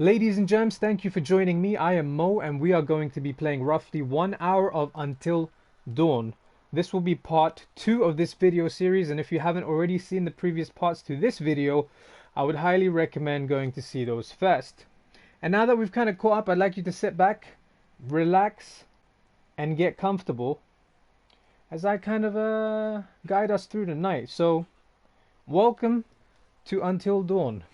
Ladies and gents, thank you for joining me. I am Mo, and we are going to be playing roughly 1 hour of Until Dawn. This will be part 2 of this video series, and if you haven't already seen the previous parts to this video, I would highly recommend going to see those first. And now that we've kind of caught up, I'd like you to sit back, relax, and get comfortable as I kind of guide us through the night. So, welcome to Until Dawn.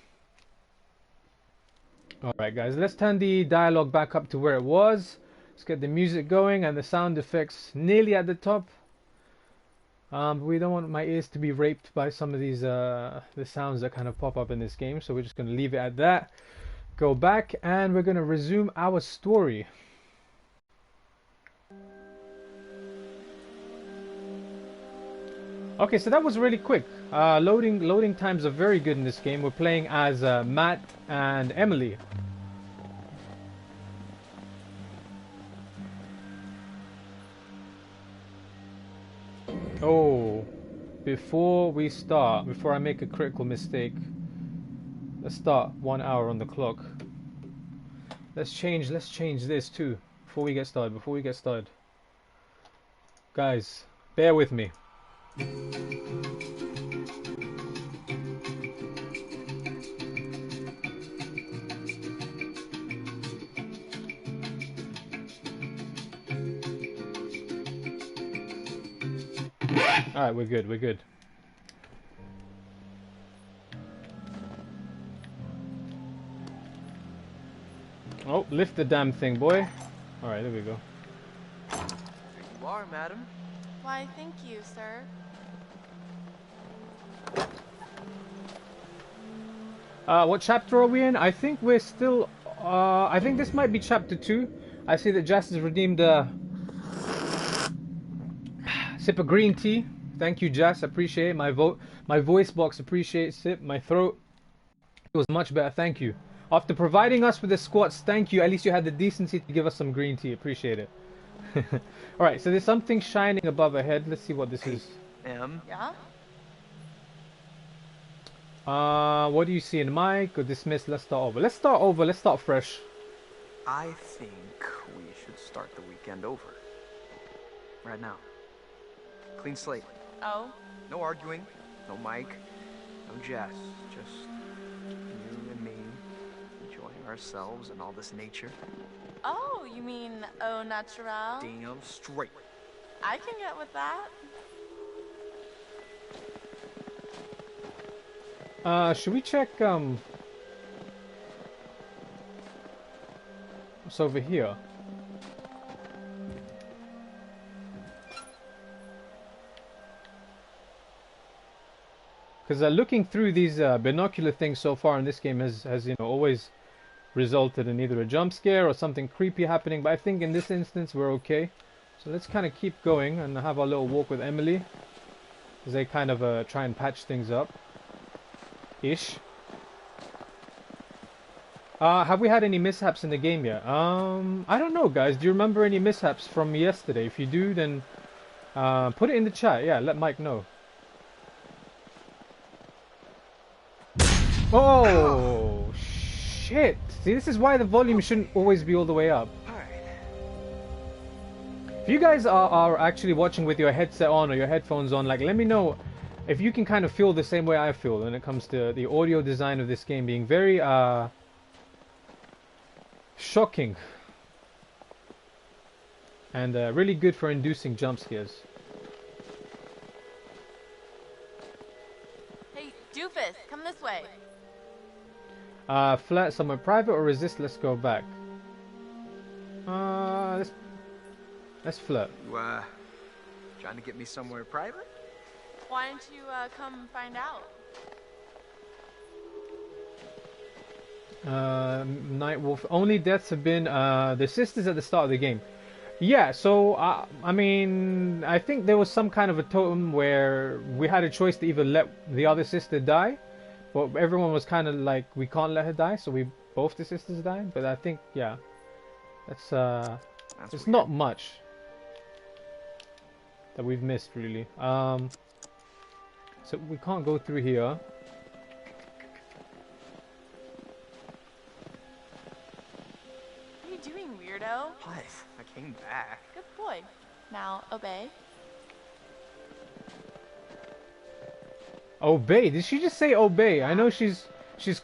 Alright guys, let's turn the dialogue back up to where it was. Let's get the music going and the sound effects nearly at the top. We don't want my ears to be raped by some of these the sounds that kind of pop up in this game, so we're just going to leave it at that. Go back and we're going to resume our story. Okay, so that was really quick. Loading times are very good in this game. We're playing as Matt and Emily. Oh, before I make a critical mistake, let's start 1 hour on the clock. Let's change this too before we get started. Guys, bear with me. Alright, we're good. Oh, lift the damn thing, boy. Alright, there we go. Here you are, madam. Why, thank you, sir. What chapter are we in? I think we're still... I think this might be chapter 2. I see that Jas has redeemed a sip of green tea. Thank you, Jas. Appreciate it. My voice box appreciates it. My throat was much better. Thank you. After providing us with the squats, thank you. At least you had the decency to give us some green tea. Appreciate it. Alright, so there's something shining above our head. Let's see what this is. Yeah? What do you see in mic or dismiss? Let's start over. Let's start fresh. I think we should start the weekend over. Right now. Clean slate. Oh? No arguing, no mic, no Jas. Just you and me enjoying ourselves and all this nature. Oh, you mean au naturel? Damn straight. I can get with that. Should we check, what's over here? Because looking through these binocular things so far in this game has always resulted in either a jump scare or something creepy happening. But I think in this instance we're okay. So let's kind of keep going and have our little walk with Emily as they kind of try and patch things up. Ish. Have we had any mishaps in the game yet? I don't know, guys. Do you remember any mishaps from yesterday? If you do, then put it in the chat. Yeah, let Mike know. Oh, shit. See, this is why the volume shouldn't always be all the way up. If you guys are actually watching with your headset on or your headphones on, like, let me know if you can kind of feel the same way I feel when it comes to the audio design of this game being very shocking and really good for inducing jump scares. Hey, doofus, come this way. Flirt somewhere private or resist? Let's go back. Let's flirt. You trying to get me somewhere private? Why don't you come find out? Nightwolf. Only deaths have been the sisters at the start of the game. Yeah, so I mean, I think there was some kind of a totem where we had a choice to either let the other sister die, but everyone was kind of like, we can't let her die, so we both the sisters died. But I think, yeah, that's it's weird. not much that we've missed really. So we can't go through here. you doing, weirdo? What? I came back. Good boy. Now, obey. Obey? Did she just say obey? I know she's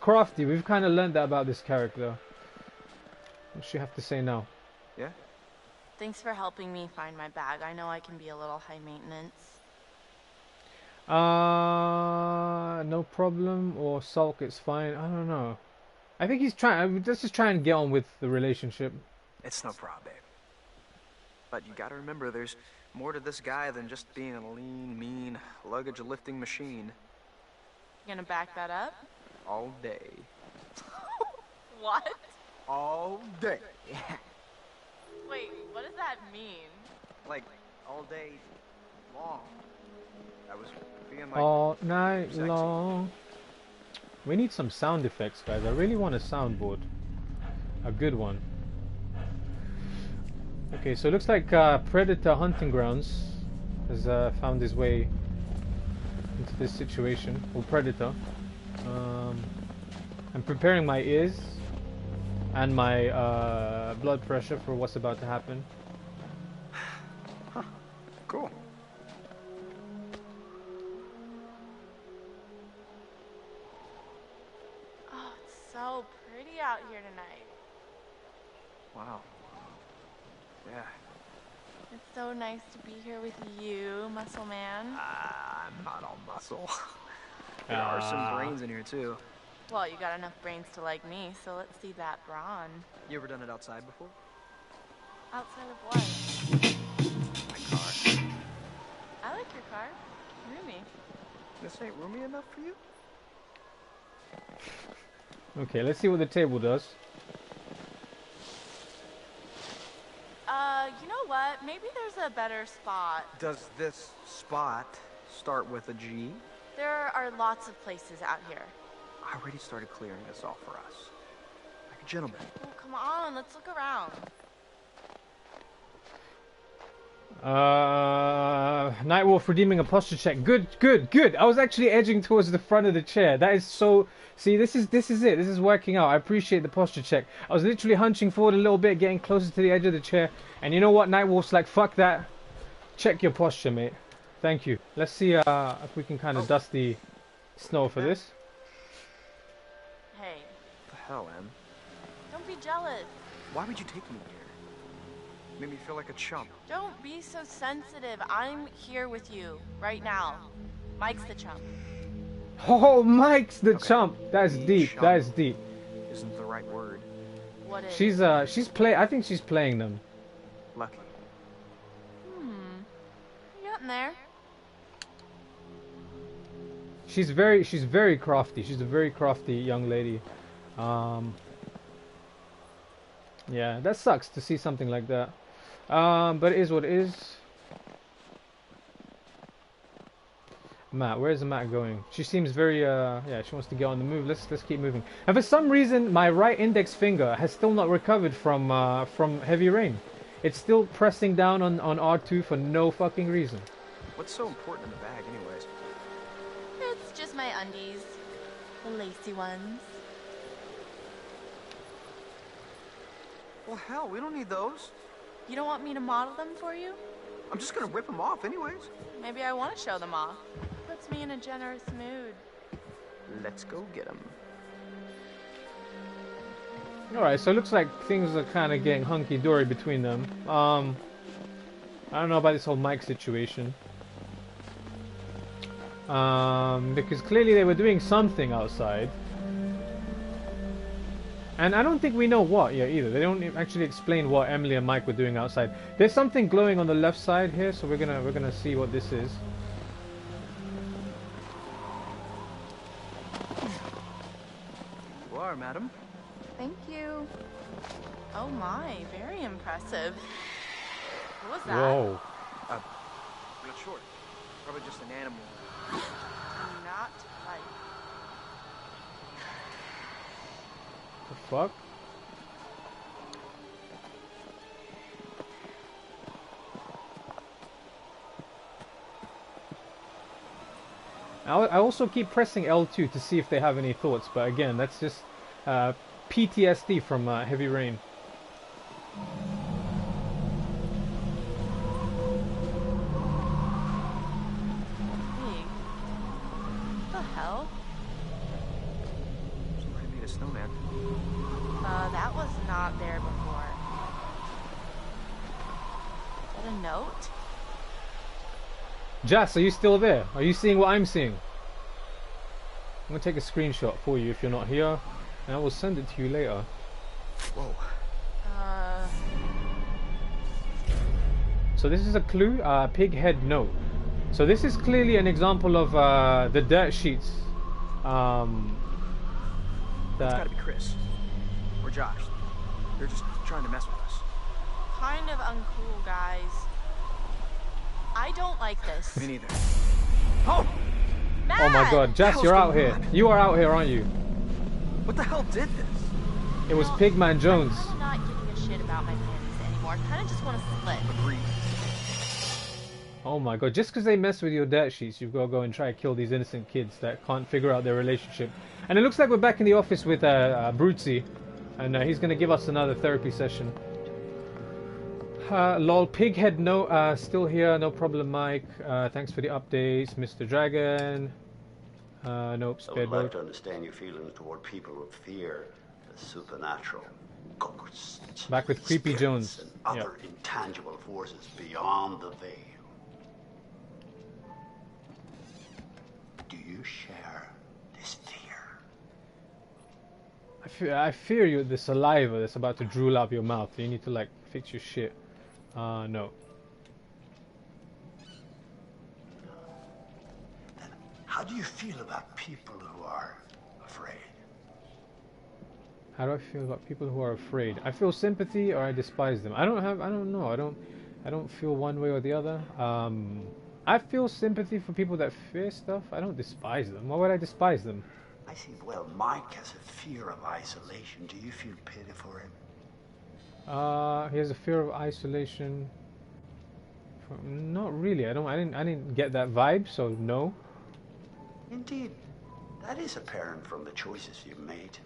crafty. We've kind of learned that about this character. What's she have to say now? Yeah? Thanks for helping me find my bag. I know I can be a little high maintenance. No problem, or sulk, it's fine. I don't know. I think he's trying. Let's just try and get on with the relationship. It's no problem, babe. But you gotta remember, there's more to this guy than just being a lean, mean, luggage-lifting machine. You gonna back that up? All day. What? All day. Yeah. Wait, what does that mean? Like, all day long. I was being like... All night sexy. long. We need some sound effects, guys. I really want a soundboard. A good one. Okay, so it looks like Predator Hunting Grounds has found his way into this situation. Or Predator. I'm preparing my ears and my blood pressure for what's about to happen. Huh. Cool. Oh, it's so pretty out here tonight. Wow. Yeah. It's so nice to be here with you, muscle man. I'm not all muscle. There are some brains in here, too. Well, you got enough brains to like me, so let's see that brawn. You ever done it outside before? Outside of what? My car. I like your car. Roomy. This ain't roomy enough for you? Okay, let's see what the table does. You know what? Maybe there's a better spot. Does this spot start with a G? There are lots of places out here. I already started clearing this off for us. Like a gentleman. Oh, come on, let's look around. Nightwolf redeeming a posture check. Good, good, good. I was actually edging towards the front of the chair. That is so... See, this is it. This is working out. I appreciate the posture check. I was literally hunching forward a little bit, getting closer to the edge of the chair. And you know what? Nightwolf's like, fuck that. Check your posture, mate. Thank you. Let's see if we can kind of dust the snow for this. Hey, What the hell, Em? don't be jealous. Why would you take me here? Made me feel like a chump. Don't be so sensitive. I'm here with you right now. Mike's the chump. Oh, Mike's the Okay. chump. That's deep. Chump. That is deep. Isn't the right word. What is? I think she's playing them. Lucky. You getting there? She's very crafty. She's a very crafty young lady. Yeah, that sucks to see something like that. But it is what it is. Matt, where is the Matt going? She seems very yeah, she wants to get on the move. Let's keep moving. And for some reason my right index finger has still not recovered from heavy rain. It's still pressing down on R2 for no fucking reason. What's so important in the bag, anyways? It's just my undies. The lacy ones. Well, hell, we don't need those. You don't want me to model them for you? I'm just gonna rip them off, anyways. Maybe I want to show them off. Puts me in a generous mood. Let's go get them. Alright, so it looks like things are kind of getting hunky-dory between them. I don't know about this whole Mike situation. Because clearly they were doing something outside. And I don't think we know what yet either. They don't actually explain what Emily and Mike were doing outside. There's something glowing on the left side here, so we're gonna see what this is. You are, madam. Thank you. Oh my, very impressive. What was that? Whoa. Real short. Probably just an animal. Not like. The fuck? I also keep pressing L2 to see if they have any thoughts, but again, that's just PTSD from heavy rain. was not there before. Is that a note? Jas, are you still there? Are you seeing what I'm seeing? I'm gonna take a screenshot for you if you're not here, and I will send it to you later. Whoa. So this is a clue, pig head note. So this is clearly an example of the dirt sheets. It's gotta be Chris. Or Josh. They're just trying to mess with us. Kind of uncool, guys. I don't like this. Me neither. Oh! Matt! Oh my god, Jas, What the you're hell's out going here. on? You are out here, aren't you? What the hell did this? It was Well, Pigman Jones. I'm not giving a shit about my panties anymore. Kind of just want to split. Agreed. Oh my god, just because they mess with your dirt sheets, you've got to go and try to kill these innocent kids that can't figure out their relationship. And it looks like we're back in the office with Brutsy, and he's going to give us another therapy session. Lol, Pighead, no, still here, no problem, Mike. Thanks for the updates, Mr. Dragon. Nope, I spared would like mode. to understand your feelings toward people who fear the supernatural, ghosts, Back with Creepy spirits, Jones. and other intangible forces beyond the veil. Do you share this fear? I fear you, the saliva that's about to drool out your mouth. You need to, like, fix your shit. No. How do you feel about people who are afraid? How do I feel about people who are afraid? I feel sympathy or I despise them. I don't know. I don't feel one way or the other. I feel sympathy for people that fear stuff. I don't despise them. Why would I despise them? I see, well, Mike has a fear of isolation. Do you feel pity for him? He has a fear of isolation. Not really. I didn't get that vibe, so no. Indeed, that is apparent from the choices you've made.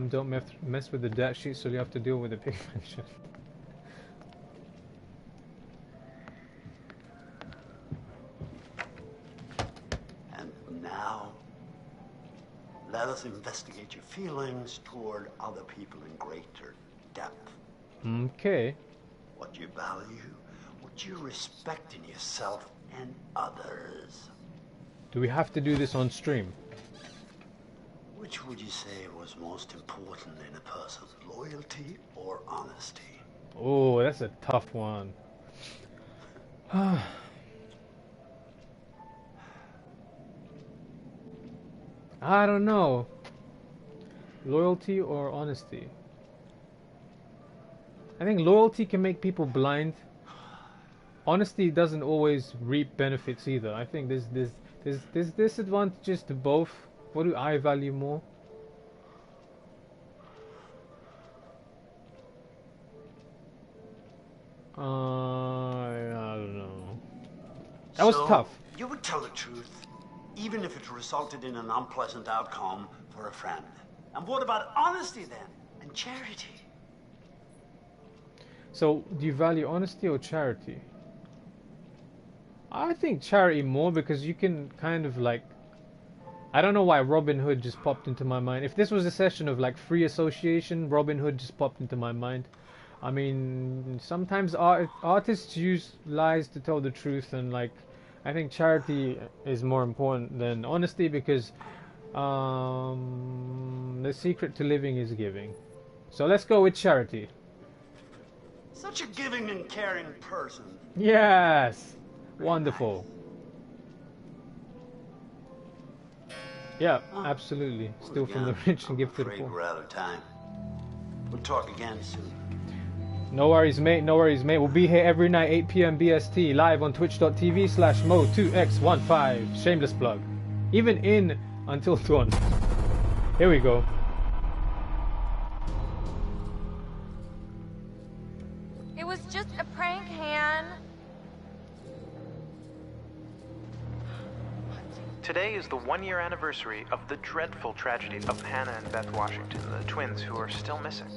Don't mess with the dirt sheet, so you have to deal with the pig mention. And now, let us investigate your feelings toward other people in greater depth. Okay. What you value, what you respect in yourself and others. Do we have to do this on stream? Which would you say was most important in a person, loyalty or honesty? Oh, that's a tough one. I don't know. Loyalty or honesty? I think loyalty can make people blind. Honesty doesn't always reap benefits either. I think there's disadvantages to both. What do I value more? I don't know. That was So, tough. You would tell the truth, even if it resulted in an unpleasant outcome for a friend. And what about honesty then? And charity? So, do you value honesty or charity? I think charity more because you can kind of like... I don't know why Robin Hood just popped into my mind. If this was a session of like free association, Robin Hood just popped into my mind. I mean, sometimes artists use lies to tell the truth, and like, I think charity is more important than honesty because the secret to living is giving. So let's go with charity. Such a giving and caring person. Yes! Wonderful. Yeah, absolutely. Steal from the rich and give to the I'm afraid poor. we're out of time. We'll talk again soon. No worries, mate. No worries, mate. We'll be here every night, 8 p.m. BST, live on twitch.tv/mo2x15. Shameless plug. Even in Until Dawn. Here we go. It was just a prank, Han. Today is the one-year anniversary of the dreadful tragedy of Hannah and Beth Washington, the twins who are still missing.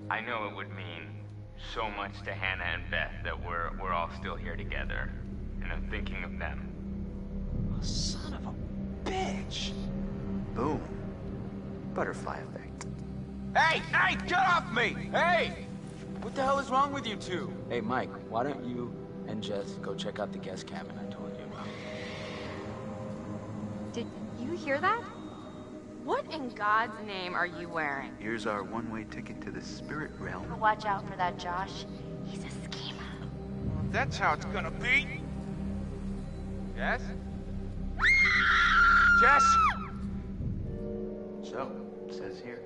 I know it would mean so much to Hannah and Beth that we're all still here together, and I'm thinking of them. Son of a bitch! Boom. Butterfly effect. Hey, get off me! Hey! What the hell is wrong with you two? Hey, Mike, why don't you and Jess go check out the guest cabin I told you about? Did you hear that? What in God's name are you wearing? Here's our one-way ticket to the spirit realm. Watch out for that, Josh. He's a schemer. That's how it's gonna be. Yes? Jess? So, it says here,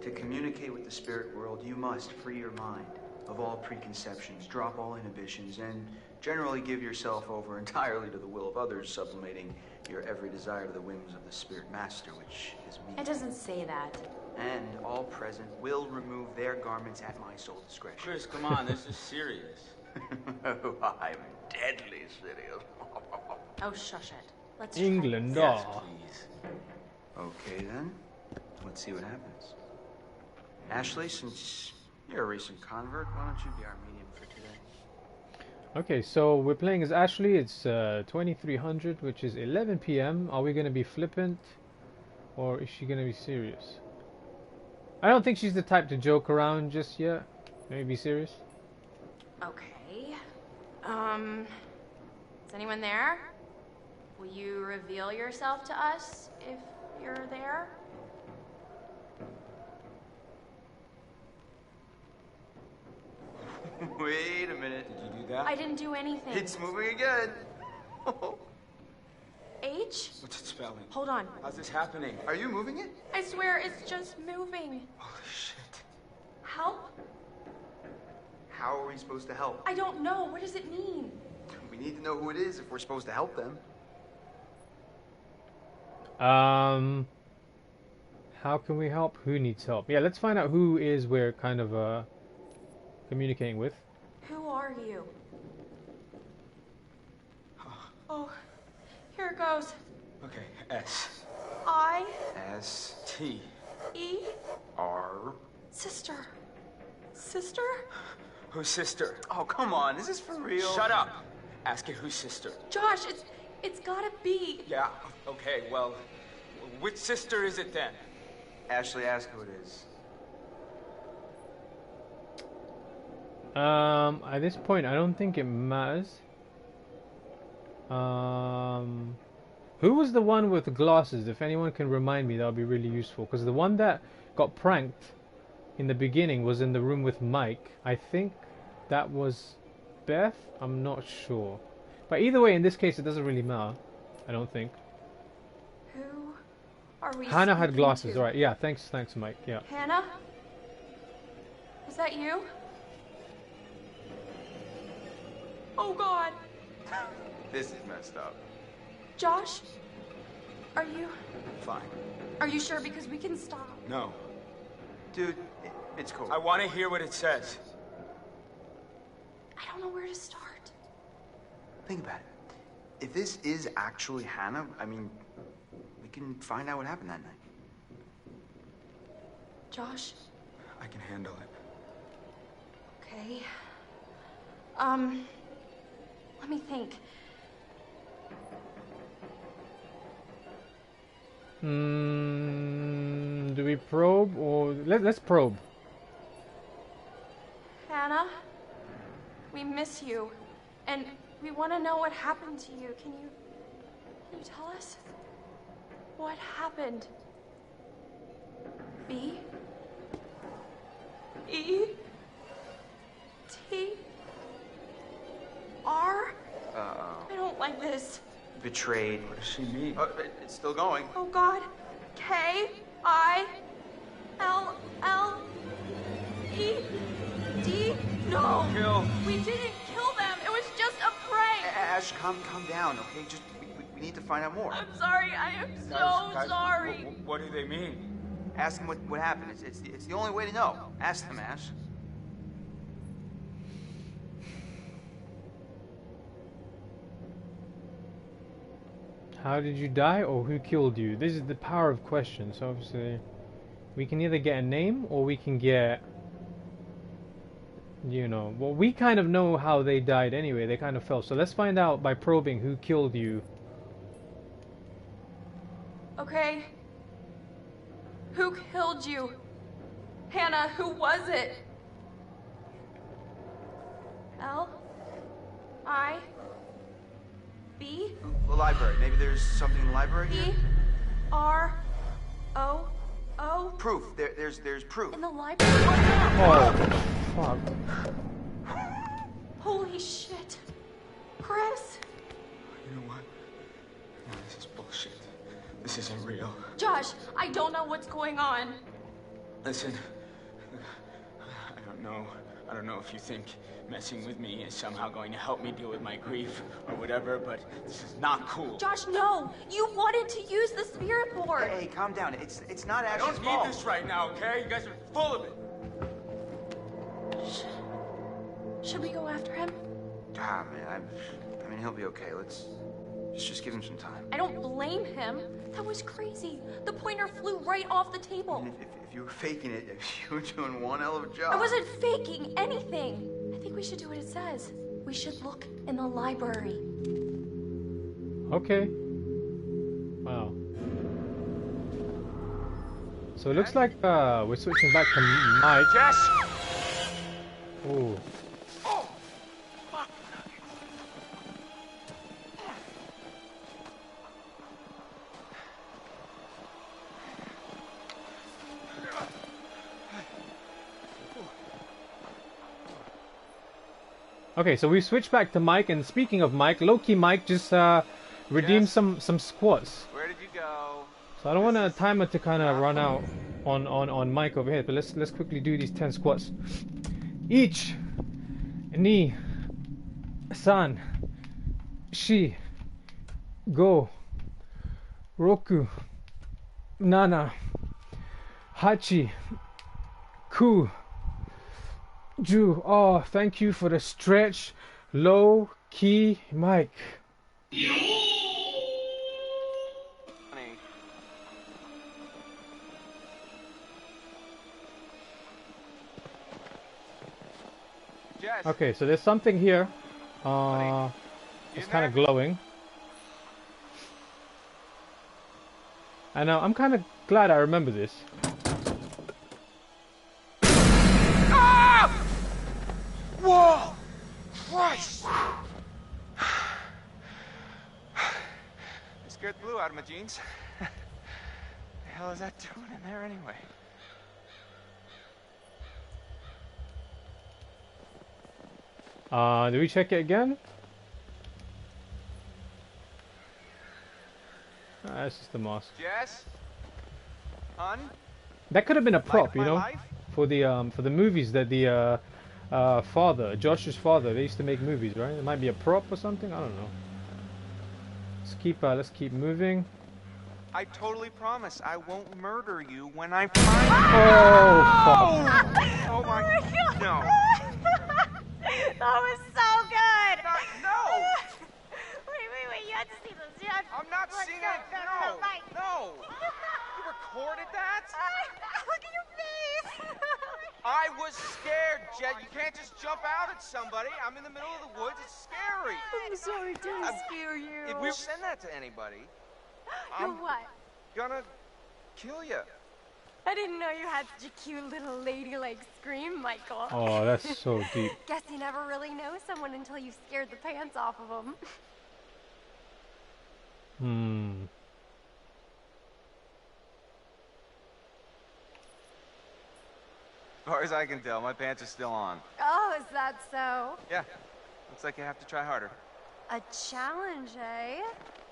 to communicate with the spirit world, you must free your mind of all preconceptions, drop all inhibitions, and generally give yourself over entirely to the will of others, sublimating your every desire to the whims of the spirit master, which is me. It doesn't say that. And all present will remove their garments at my sole discretion. Chris, come on, this is serious. Oh, I'm deadly serious. Oh, shush it. Let's England, try Yes, ah. please. Okay, then. Let's see what happens. Ashley, since you're a recent convert, why don't you be our medium for today? Okay, so we're playing as Ashley. It's 2300, which is 11 p.m. Are we going to be flippant, or is she going to be serious? I don't think she's the type to joke around just yet. Maybe be serious. Okay. Is anyone there? Will you reveal yourself to us if you're there? Wait a minute. Did you do that? I didn't do anything. It's moving again. H? What's it spelling? Hold on. How's this happening? Are you moving it? I swear it's just moving. Holy shit. Help? How are we supposed to help? I don't know. What does it mean? We need to know who it is if we're supposed to help them. How can we help? Who needs help? Yeah, let's find out who is we're kind of communicating with. Who are you? Oh, here it goes. Okay, S. I, S T. E, R. sister. Sister? Whose sister? Oh, come on. Is this for real? Shut up! Ask it whose sister. Josh, it's gotta be. Yeah, okay, well, which sister is it then? Ashley, ask who it is. At this point, I don't think it matters. Who was the one with the glasses? If anyone can remind me, that would be really useful. Because the one that got pranked in the beginning was in the room with Mike. I think that was Beth. I'm not sure. But either way, in this case, it doesn't really matter. I don't think. Who are we? Hannah had speaking glasses. to? Right? Yeah. Thanks, Mike. Yeah. Hannah? Is that you? Oh God. This is messed up. Josh? Are you Fine. sure? Because we can stop. No. Dude, it's cool. I want to hear what it says. I don't know where to start. Think about it. If this is actually Hannah, I mean, we can find out what happened that night. Josh? I can handle it. Okay. Let me think. Do we probe or let's probe? Hannah, we miss you, and we want to know what happened to you. Can you tell us what happened? B E T R. I don't like this. Betrayed. What does she mean? It's still going. Oh God. K I L L E D. No. Kill. We didn't kill them. It was just a prank. Ash, calm down, okay? Just, we need to find out more. I'm sorry. I am Guys, sorry. What do they mean? Ask them what happened. It's the only way to know. Ask them, Ash. How did you die or who killed you? This is the power of questions. So obviously, we can either get a name or we can get, you know, well, we kind of know how they died anyway. They kind of fell. So let's find out by probing who killed you okay? Who killed you? Hannah, who was it? L-I-B? The library. Maybe there's something in the library here? E-R-O-O? Proof. There's proof. In the library? What's that? Oh, fuck. Holy shit. Chris? You know what? No, this is bullshit. This isn't real. Josh, I don't know what's going on. Listen, I don't know if you think messing with me is somehow going to help me deal with my grief or whatever, but this is not cool. Josh, no! You wanted to use the spirit board! Hey, calm down. It's not I Ash's don't fault. need this right now, okay? You guys are full of it. Should we go after him? Ah, man, I mean, he'll be okay. Let's just give him some time. I don't blame him. That was crazy. The pointer flew right off the table. And if you were faking it, you were doing one hell of a job. I wasn't faking anything. I think we should do what it says. We should look in the library. Okay. Wow. So it looks like we're switching back to Mike. Jess! Ooh. Okay, so we switched back to Mike, and speaking of Mike, low-key Mike just redeemed some squats. Where did you go? So I don't want a timer to kind of run out on Mike over here, but let's quickly do these 10 squats. Each ni san shi go roku nana hachi ku ju. Oh, thank you for the stretch, low key Mike. Okay, so there's something here. It's kind of glowing. And I'm kind of glad I remember this. Ah! Whoa! Christ! I scared the blue out of my jeans. The hell is that doing in there anyway? Do we check it again? That's just the mask. Jess? Hun? That could have been a prop, Light of you know, my life? for the movies that the father, Josh's father, they used to make movies, right? It might be a prop or something. I don't know. Let's keep moving. I totally promise I won't murder you when I find Oh, fuck. Oh my no. That was so good! No! Wait, you have to see this. I'm not seeing it. No! No! You recorded that? Look at your face! I was scared, Jet. You can't just jump out at somebody. I'm in the middle of the woods. It's scary. I'm sorry to scare you. If we send that to anybody, You're I'm what? gonna kill you. I didn't know you had such a cute little ladylike scream, Michael. Oh, that's so deep. Guess you never really know someone until you've scared the pants off of them. As far as I can tell, my pants are still on. Oh, is that so? Yeah. Looks like you have to try harder. A challenge, eh?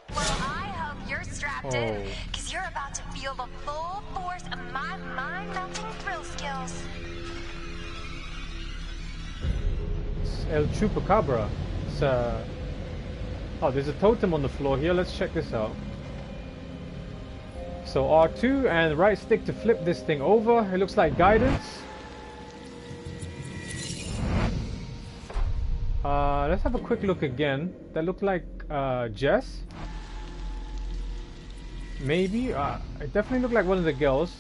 Well, I hope you're strapped in, because you're about to feel the full force of my mind-melting thrill skills. It's El Chupacabra. It's oh, there's a totem on the floor here. Let's check this out. So R2 and right stick to flip this thing over. It looks like guidance. Let's have a quick look again. That looked like Jess. Maybe. It definitely looked like one of the girls.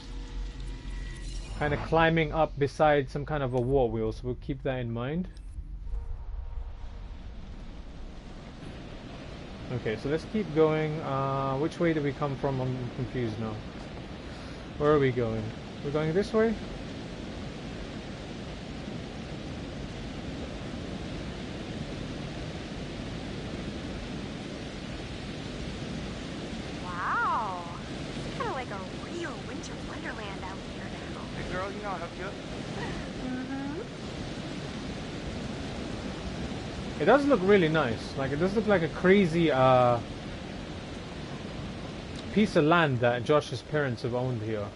Kind of climbing up beside some kind of a war wheel, so we'll keep that in mind. Okay, so let's keep going. Which way did we come from? I'm confused now. Where are we going? We're going this way? Wow. It's kind of like a real winter wonderland out here now. Hey, girl, you know I'll help you up. It does look really nice. Like, it does look like a crazy piece of land that Josh's parents have owned here.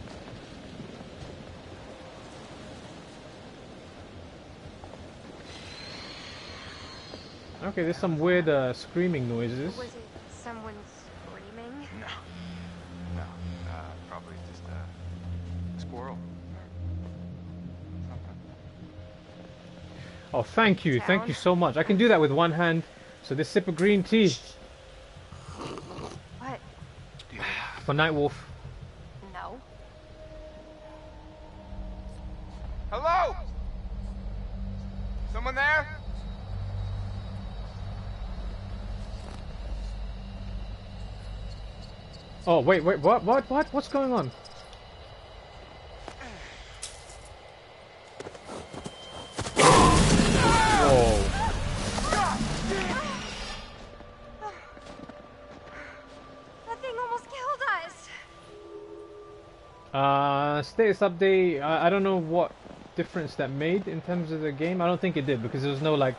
Okay, there's some weird screaming noises. Was it someone screaming? No. No. Probably just a squirrel. Oh, thank you so much. I can do that with one hand. So this sip of green tea What? for Nightwolf. No. Hello? Someone there? Oh, wait, what's going on? Whoa. That thing almost killed us. Status update. I don't know what difference that made in terms of the game. I don't think it did because there was no like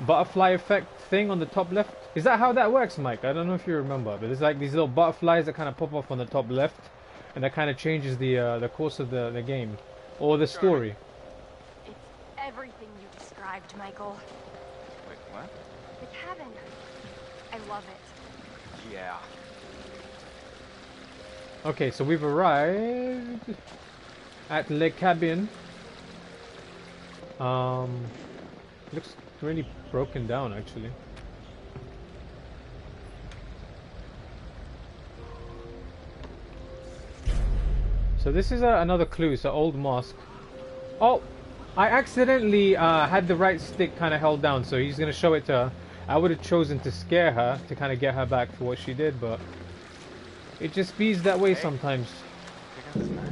butterfly effect thing on the top left. Is that how that works, Mike? I don't know if you remember, but there's like these little butterflies that kind of pop off on the top left, and that kind of changes the course of the game or the story. It's everything you described, Michael. Wait, what? The cabin. I love it. Yeah. Okay, so we've arrived at Le Cabin. Looks really broken down, actually. So this is another clue. It's an old mosque. Oh, I accidentally had the right stick kind of held down, so he's gonna show it to her. I would have chosen to scare her to kind of get her back for what she did, but it just bees that way sometimes. Check out this mask. I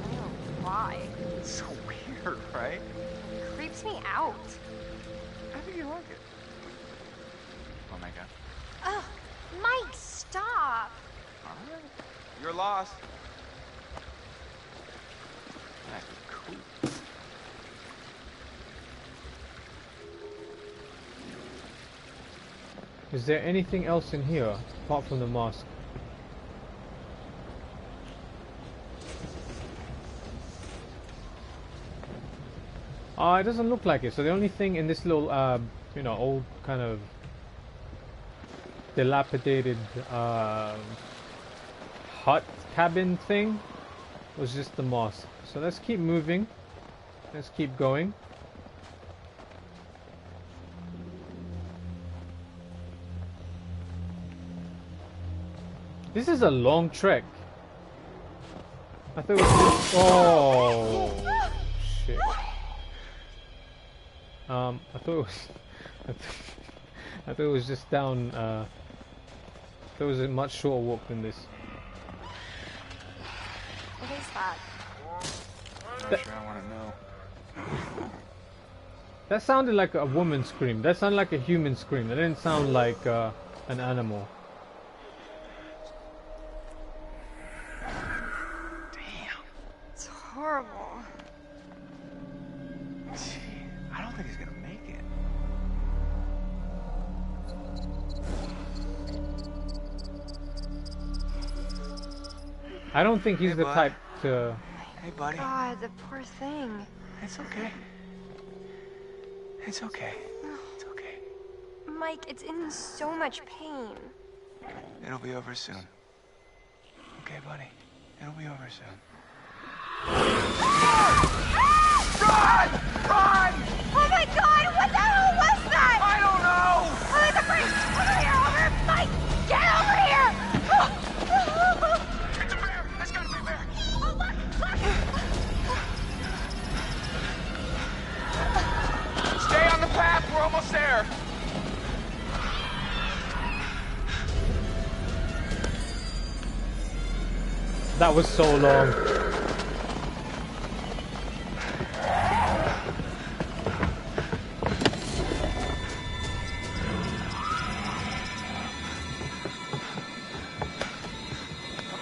don't know why. It's so weird, right? It creeps me out. I think you like it. Oh my god. Ugh, Mike, stop. Alright. You're lost. That's cool. Is there anything else in here apart from the mosque? It doesn't look like it. So the only thing in this little, you know, old kind of dilapidated hut cabin thing was just the mosque. So let's keep moving. Let's keep going. This is a long trek. I thought it was just... Oh, shit. I thought it was... I thought it was just down... I thought it was a much shorter walk than this. What is that? I'm not sure I want to know. That sounded like a woman scream. That sounded like a human scream. That didn't sound like an animal. It's horrible. Gee, I don't think he's gonna make it. I don't think he's Hey, the bud. type to... Hey, buddy. God, the poor thing. It's okay. It's okay. It's okay. Mike, it's in so much pain. It'll be over soon. Okay, buddy. It'll be over soon. Run! Run! Oh my God, what the hell was that? I don't know! Oh, there's a priest! Over here, over! Mike, get over here! It's a bear! That's gotta be a bear! Oh, look! Stay on the path, we're almost there! That was so long.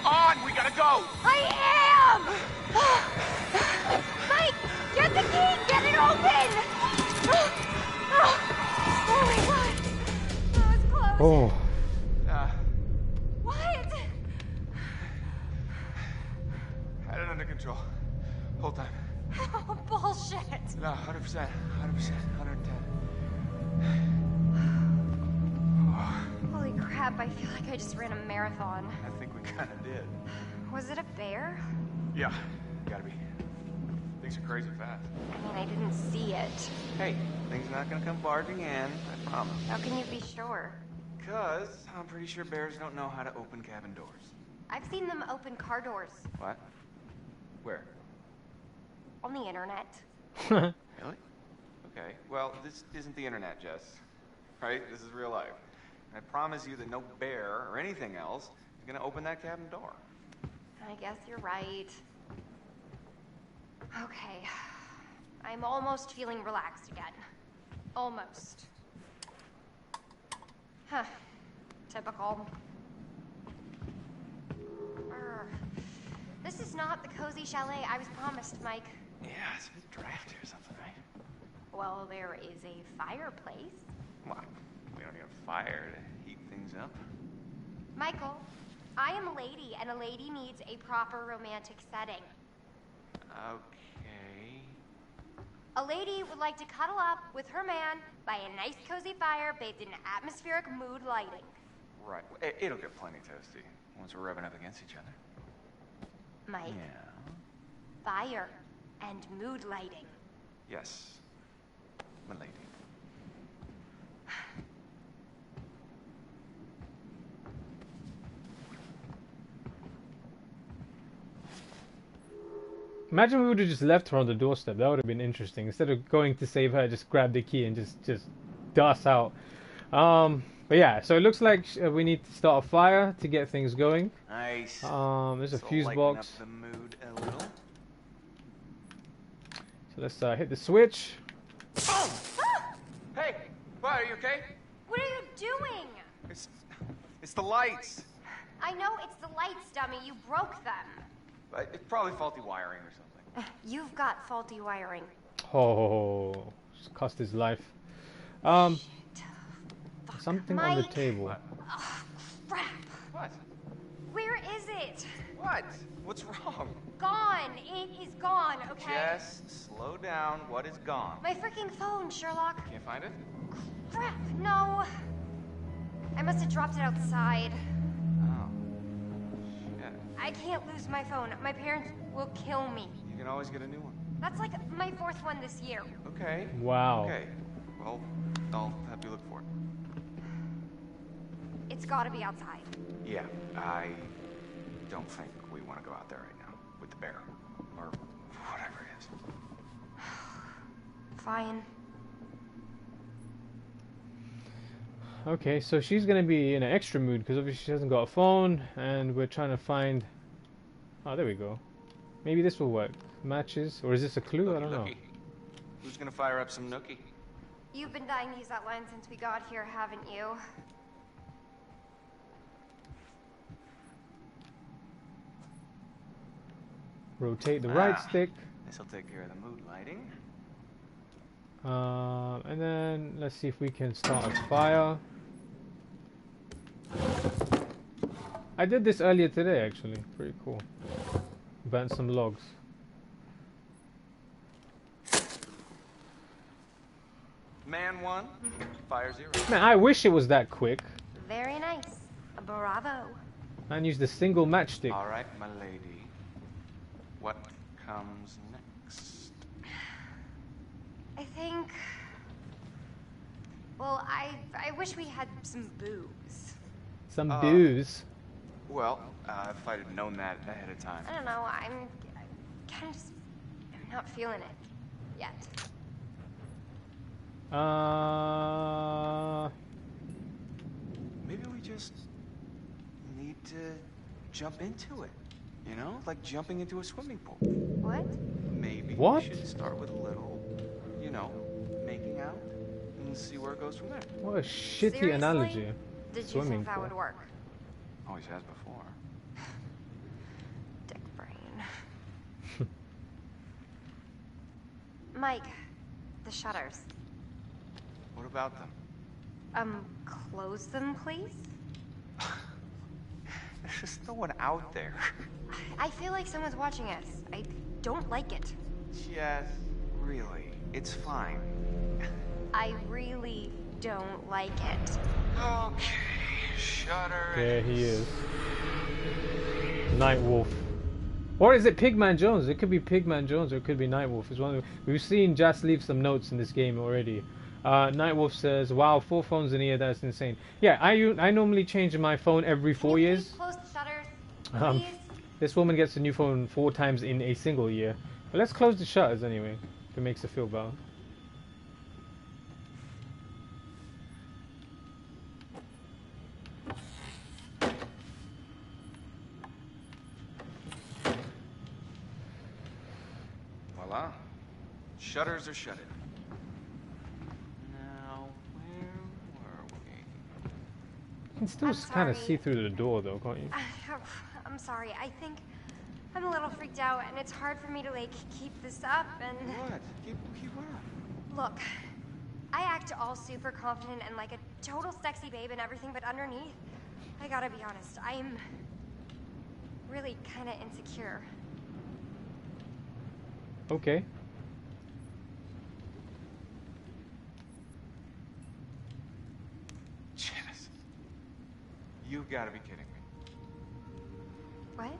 On! We gotta go! I am! Mike, get the key! Get it open! Oh my god! That was close. Oh. What? Had it under control. Whole time. Oh, bullshit. No, 100%. 110. Holy crap, I feel like I just ran a marathon. I think we kinda did. Was it a bear? Yeah, gotta be. Things are crazy fast. I mean, I didn't see it. Hey, things not gonna come barging in, I promise. How can you be sure? Because I'm pretty sure bears don't know how to open cabin doors. I've seen them open car doors. What? Where? On the internet. Really? Okay, well, this isn't the internet, Jess. Right? This is real life. And I promise you that no bear or anything else is gonna open that cabin door. I guess you're right. Okay. I'm almost feeling relaxed again. Almost. Huh. Typical. This is not the cozy chalet I was promised, Mike. Yeah, it's a bit drafty or something, right? Well, there is a fireplace. Well, we don't need a fire to heat things up. Michael, I am a lady, and a lady needs a proper romantic setting. Okay. A lady would like to cuddle up with her man by a nice cozy fire bathed in atmospheric mood lighting. Right. It'll get plenty toasty once we're rubbing up against each other. Mike, Yeah. fire and mood lighting. Yes. My lady. Imagine we would have just left her on the doorstep. That would have been interesting. Instead of going to save her, just grab the key and just dust out. But yeah, so it looks like we need to start a fire to get things going. Nice. There's a So fuse lighten box. up the mood a little. So let's hit the switch. Hey, what? Are you okay? What are you doing? It's the lights. I know it's the lights, dummy. You broke them. It's probably faulty wiring or something. You've got faulty wiring. Oh, just cost his life. Something on the Mike. table. Oh, crap. What? Where is it? What? What's wrong? Gone. It is gone, okay? Jess, slow down. What is gone? My freaking phone, Sherlock. Can't find it? Crap, no. I must have dropped it outside. Oh. Shit. I can't lose my phone. My parents will kill me. You can always get a new one. That's like my 4th one this year. Okay. Wow. Okay. Well, I'll have you look for it. It's gotta be outside. Yeah, I don't think we want to go out there right now with the bear or whatever it is. Fine. Okay, so she's gonna be in an extra mood because obviously she hasn't got a phone, and we're trying to find. Oh, there we go. Maybe this will work. Matches, or is this a clue? I don't know. Who's gonna fire up some nookie? You've been dying to use that line since we got here, haven't you? Rotate the right stick. This'll take care of the mood lighting. And then let's see if we can start a fire. I did this earlier today, actually. Pretty cool. Burnt some logs. Man 1, fire 0. Man, I wish it was that quick. Very nice. Bravo. And use the single matchstick. All right, my lady. What comes next? I think... Well, I wish we had some booze. Some booze. Well, if I'd have known that ahead of time. I don't know, I'm kind of just... I'm not feeling it. Yet. Maybe we just need to jump into it. You know, like jumping into a swimming pool. What? Maybe What? we should start with a little, you know, making out and see where it goes from there. What a shitty Seriously? analogy. Did you Swimming think that pool. would work? Always has before. Dick brain. Mike, the shutters. What about them? Close them, please? There's just no one out there. I feel like someone's watching us. I don't like it. Jess, really, it's fine. I really don't like it. Okay, shutter. There he is. Nightwolf. Or is it Pigman Jones? It could be Pigman Jones or it could be Nightwolf. It's one of we've seen Jas leave some notes in this game already. Nightwolf says, "Wow, 4 phones in a year, that's insane." Yeah, I normally change my phone every 4 years. Close the shutters, please. This woman gets a new phone 4 times in a single year. But let's close the shutters anyway, if it makes her feel better. Voila. Shutters are shuttered. Now, where were we? You can still I'm kind of sorry. see through the door though, can't you? I'm sorry. I think I'm a little freaked out, and it's hard for me to like keep this up. And What? Keep what? look, I act all super confident and like a total sexy babe and everything, but underneath, I gotta be honest, I'm really kind of insecure. Okay. Janice. You've got to be kidding me. What?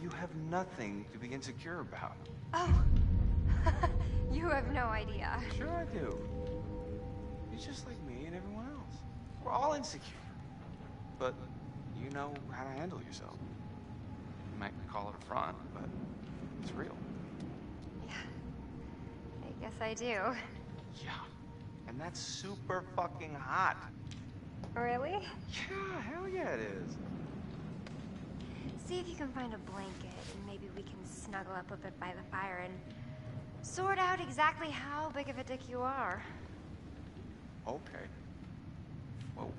You have nothing to be insecure about. Oh, you have no idea. Sure I do. You're just like me and everyone else. We're all insecure. But you know how to handle yourself. You might call it a front, but it's real. Yeah, I guess I do. Yeah. And that's super fucking hot. Really? Yeah, hell yeah it is. See if you can find a blanket, and maybe we can snuggle up a bit by the fire and sort out exactly how big of a dick you are. Okay. Whoa.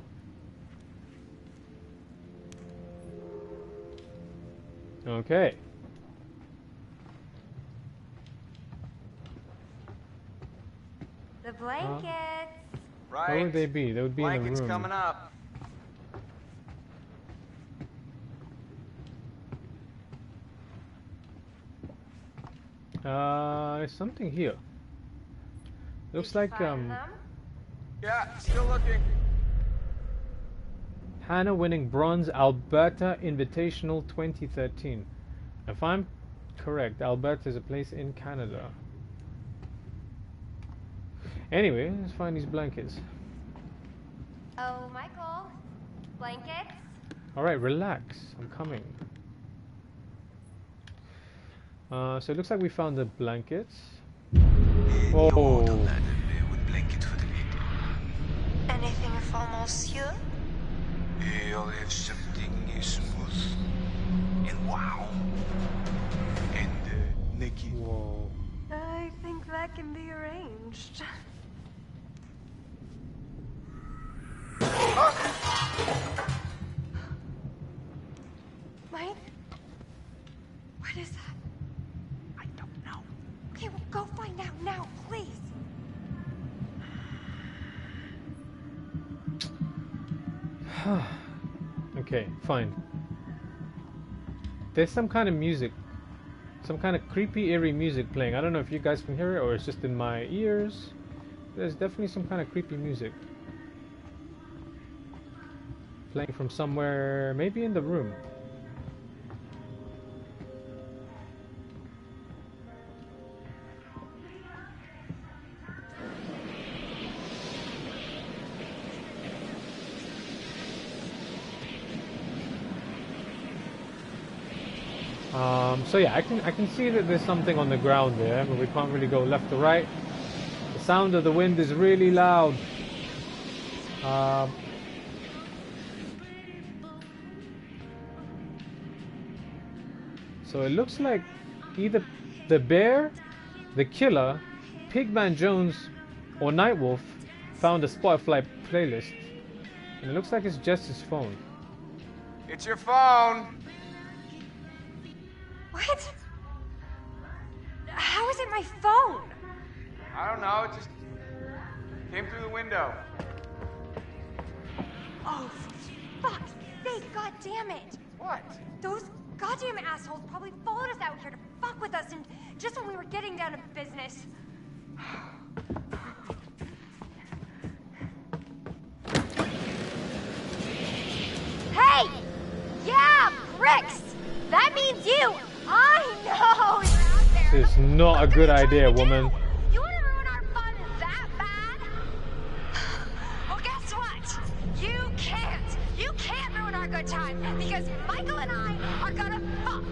Okay. The blankets. Right. Where would they be? They would be in the Blankets room. coming up. There's something here. Looks Did you like find them? Yeah, still looking. Hannah winning bronze Alberta Invitational 2013. If I'm correct, Alberta is a place in Canada. Anyway, let's find these blankets. Oh, Michael. Blankets? Alright, relax. I'm coming. So it looks like we found the blankets. Oh. Anything for monsieur? You'll have something smooth and wow and naked. Whoa. I think that can be arranged. Mike? What is that? I don't know. Okay, well, go find out now, please. Okay, fine. There's some kind of music. Some kind of creepy, eerie music playing. I don't know if you guys can hear it or it's just in my ears. There's definitely some kind of creepy music. Playing from somewhere, maybe in the room. So yeah, I can see that there's something on the ground there, but we can't really go left or right. The sound of the wind is really loud. So it looks like either the bear, the killer, Pigman Jones, or Nightwolf found a Spotify playlist. And it looks like it's just his phone. It's your phone! What? How is it my phone? I don't know, it just came through the window. Oh, for fuck's sake, god damn it! What? Those goddamn assholes probably followed us out here to fuck with us, and just when we were getting down to business. Hey! Yeah, pricks! That means you! I know you're out there! This is not a good idea, woman. You wanna ruin our fun that bad? Well, guess what? You can't! You can't ruin our good time, because Michael and I are gonna fuck!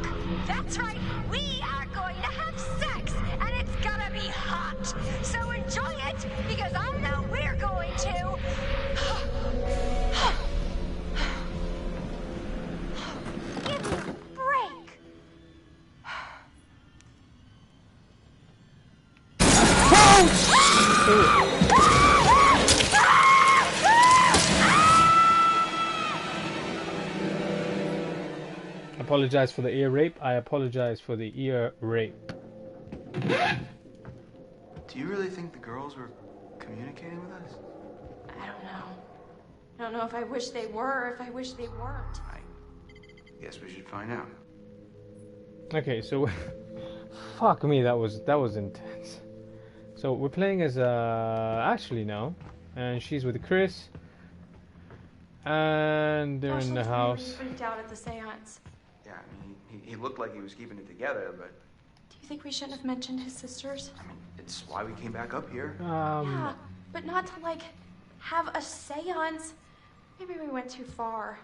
That's right, we are going to have sex, and it's gonna be hot! So enjoy it, because I know we're going to! Give me a break! Apologize for the ear rape. I apologize for the ear rape. Do you really think the girls were communicating with us? I don't know. I don't know if I wish they were or if I wish they weren't. I guess we should find out. Okay, so fuck me, that was intense. So we're playing as Ashley now, and she's with Chris, and they're in the house. Freaked out at the seance. Yeah, I mean, he looked like he was keeping it together, but Do you think we shouldn't have mentioned his sisters? I mean, it's why we came back up here. Yeah, but not to like have a seance. Maybe we went too far.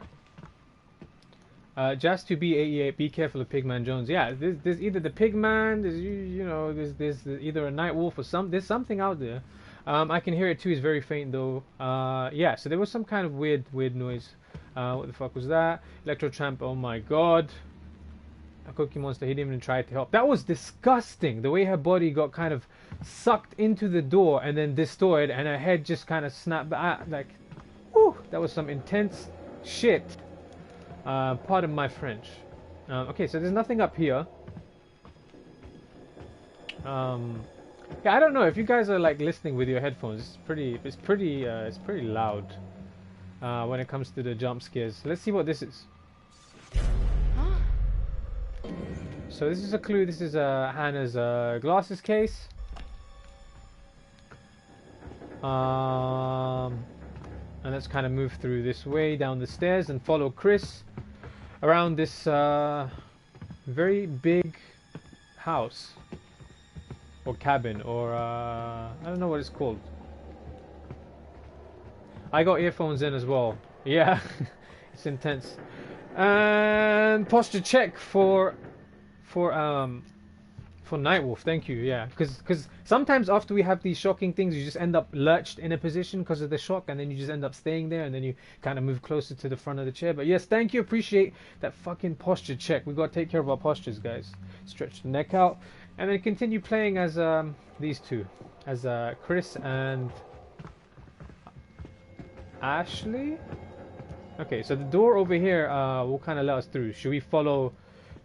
Just to be careful of Pigman Jones. Yeah, there's either the Pigman, there's there's either a Nightwolf or there's something out there. I can hear it too. It's very faint though. Yeah, so there was some kind of weird noise. What the fuck was that? Electrotramp. Oh my god. A Cookie Monster. He didn't even try to help. That was disgusting. The way her body got kind of sucked into the door and then distorted, and her head just kind of snapped back. Like, whew, that was some intense shit. Pardon my French. Okay, so there's nothing up here. Yeah, I don't know if you guys are like listening with your headphones. It's pretty loud when it comes to the jump scares. Let's see what this is. So this is a clue. This is Hannah's glasses case. And let's kind of move through this way down the stairs and follow Chris around this very big house or cabin, or I don't know what it's called. I got earphones in as well. Yeah, it's intense. And posture check for Nightwolf. Thank you. Yeah, because sometimes after we have these shocking things, you just end up lurched in a position because of the shock, and then you just end up staying there, and then you kind of move closer to the front of the chair. But yes, thank you. Appreciate that fucking posture check. We got to take care of our postures, guys. Stretch the neck out, and then continue playing as these two, as Chris and Ashley. Okay, so the door over here will kind of let us through. Should we follow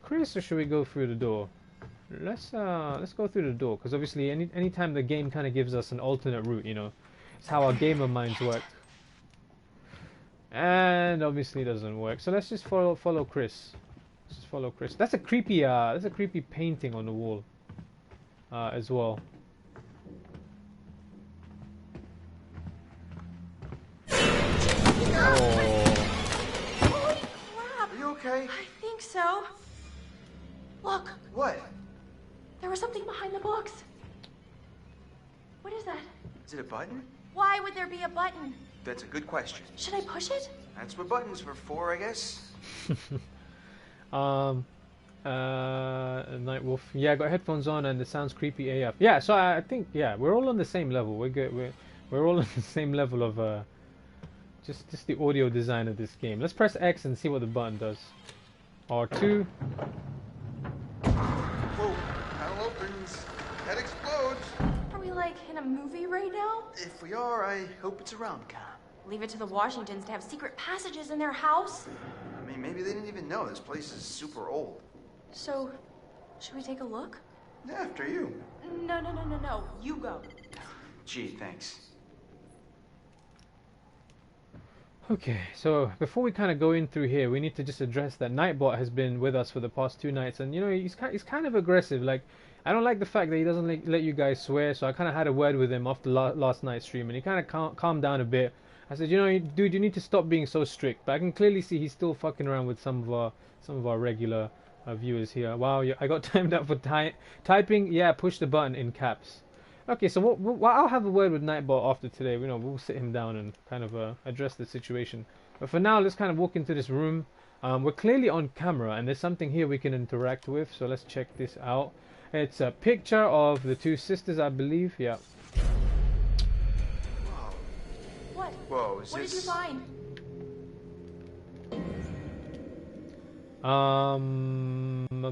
Chris or should we go through the door? Let's go through the door, because obviously anytime the game kind of gives us an alternate route, you know, it's how our gamer minds work. And obviously it doesn't work. So let's just follow Chris. Let's just follow Chris. That's a creepy painting on the wall as well. Oh. Holy crap! Are you okay? I think so. Look. What? There was something behind the books. What is that? Is it a button? Why would there be a button? That's a good question. Should I push it? That's what buttons were for, I guess. Nightwolf. Yeah, I got headphones on and it sounds creepy AF. Yeah, so I think we're all on the same level. We're good. We're all on the same level of just the audio design of this game. Let's press X and see what the button does. R2. in a movie right now? If we are, I hope it's a rom-com. Leave it to the Washingtons to have secret passages in their house? I mean, maybe they didn't even know this place is super old. So, should we take a look? Yeah, after you. No. You go. Gee, thanks. Okay, so before we kind of go in through here, we need to just address that Nightbot has been with us for the past 2 nights, and you know he's kind of aggressive. Like, I don't like the fact that he doesn't let you guys swear, so I kind of had a word with him after last night's stream, and he kind of calmed down a bit. I said, you know, dude, you need to stop being so strict. But I can clearly see he's still fucking around with some of our regular viewers here. Wow, I got timed up for typing. Yeah, push the button in caps. Okay, so I'll have a word with Nightbot after today. You know, we'll sit him down and kind of address the situation. But for now, let's kind of walk into this room. We're clearly on camera, and there's something here we can interact with. So let's check this out. It's a picture of the 2 sisters, I believe. Yeah. What? Whoa, What did you find? A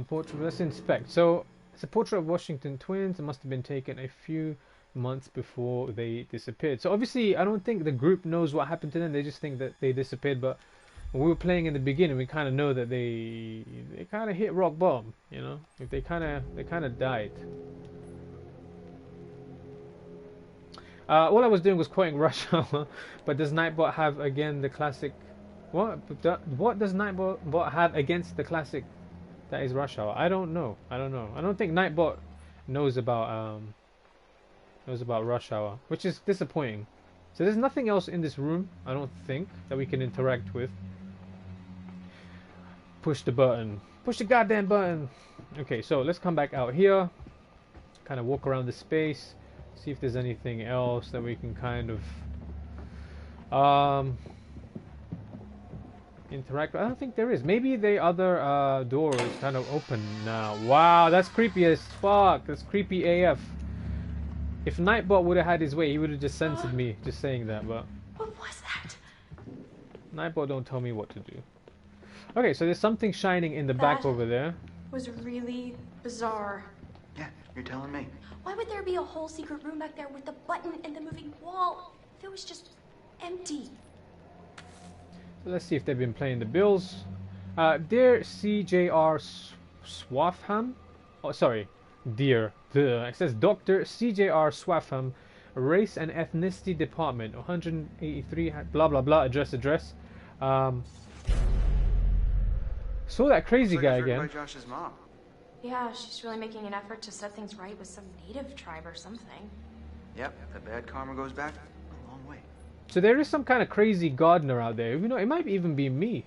portrait. Let's inspect. So it's a portrait of Washington twins. It must have been taken a few months before they disappeared. So obviously, I don't think the group knows what happened to them. They just think that they disappeared. But when we were playing in the beginning, we kind of know that they kind of hit rock bottom. You know, if they kind of died. All I was doing was quoting Rush Hour, but does Nightbot have again the classic? What does Nightbot have against the classic that is Rush Hour? I don't know. I don't think Nightbot knows about Rush Hour, which is disappointing. So there's nothing else in this room, I don't think, that we can interact with. Push the button. Push the goddamn button. Okay, so let's come back out here. Kind of walk around the space. See if there's anything else that we can kind of interact with. I don't think there is. Maybe the other door is kind of open now. Wow, that's creepy as fuck. That's creepy AF. If Nightbot would have had his way, he would have just censored me just saying that, but What was that? Nightbot don't tell me what to do. Okay, so there's something shining in the back over there. Was really bizarre. Yeah, you're telling me. Why would there be a whole secret room back there with a button and the moving wall if it was just empty? So let's see if they've been playing the Bills. Dear CJR Swaffham. Oh, sorry. Dear. It says Dr. CJR Swaffham, Race and Ethnicity Department, 183, blah, blah, blah, address. Saw that crazy guy again. By Josh's mom. Yeah, she's really making an effort to set things right with some native tribe or something. Yep, that bad karma goes back a long way. So there is some kind of crazy gardener out there. You know, it might even be me.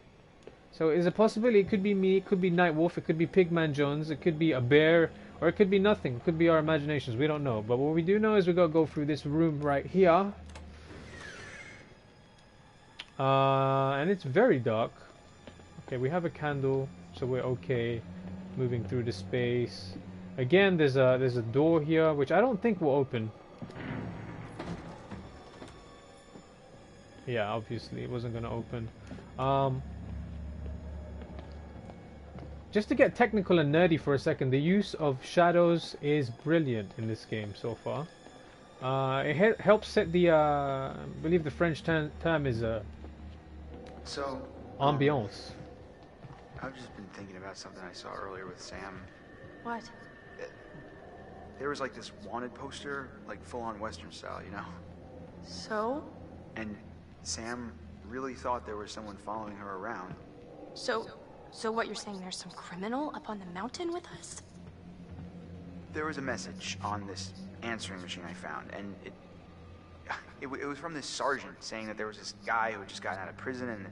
So is a possibility it could be me, it could be Nightwolf, it could be Pigman Jones, it could be a bear, or it could be nothing. It could be our imaginations. We don't know. But what we do know is we gotta go through this room right here. And it's very dark. Okay, we have a candle, so we're okay. Moving through the space. Again, there's a door here, which I don't think will open. Yeah, obviously it wasn't gonna open. Just to get technical and nerdy for a second, the use of shadows is brilliant in this game so far. It helps set the, I believe the French term is ambiance. I've just been thinking about something I saw earlier with Sam. What? There was like this wanted poster, like full-on Western style, you know? So? And Sam really thought there was someone following her around. So what you're saying, there's some criminal up on the mountain with us? There was a message on this answering machine I found, and it was from this sergeant saying that there was this guy who had just gotten out of prison and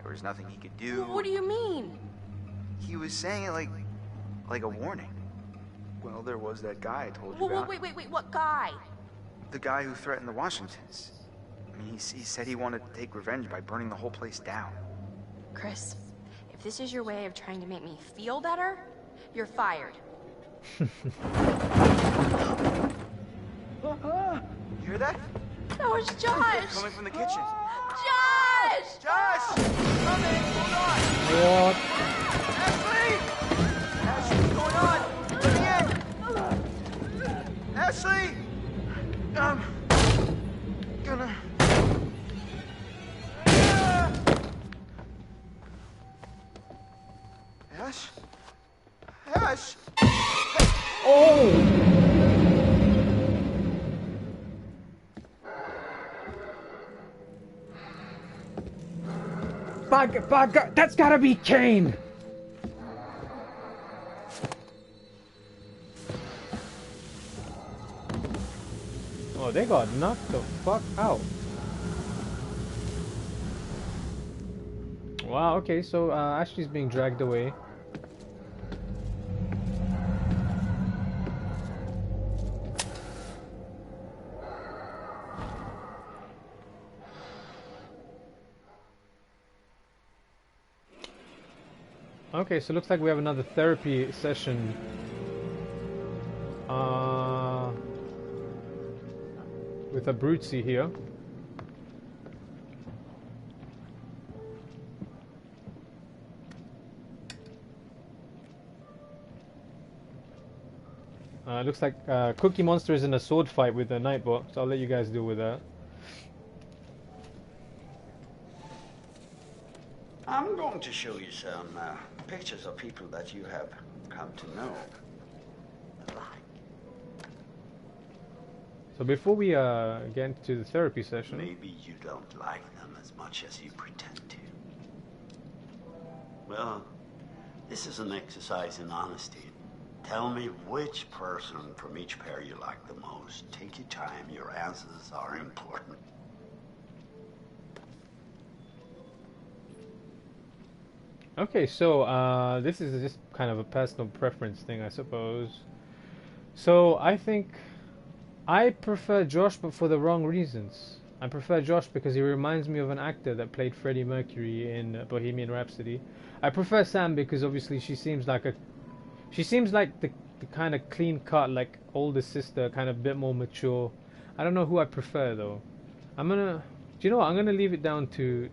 there was nothing he could do. What do you mean? He was saying it like a warning. Well, there was that guy I told you about. Wait, what guy? The guy who threatened the Washingtons. I mean, he said he wanted to take revenge by burning the whole place down. Chris, if this is your way of trying to make me feel better, you're fired. You hear that? That was Josh! Coming from the kitchen. Josh! Josh! Coming! Hold on! What? Ashley! Ashley, what's going on? Let me in! Ashley! Hush. Hush. Oh! By God, that's gotta be Kane! Oh, they got knocked the fuck out. Wow, okay, so Ashley's being dragged away. Okay, so it looks like we have another therapy session. With Abruzzi here. It looks like Cookie Monster is in a sword fight with the Nightbot, so I'll let you guys deal with that. I'm going to show you some pictures of people that you have come to know. So before we get into the therapy session... Maybe you don't like them as much as you pretend to. Well, this is an exercise in honesty. Tell me which person from each pair you like the most. Take your time, your answers are important. Okay, so this is just kind of a personal preference thing, I suppose. So I think I prefer Josh, but for the wrong reasons. I prefer Josh because he reminds me of an actor that played Freddie Mercury in Bohemian Rhapsody. I prefer Sam because obviously she seems like the kind of clean-cut, like older sister, kind of bit more mature. I don't know who I prefer though. Do you know what? I'm gonna leave it down to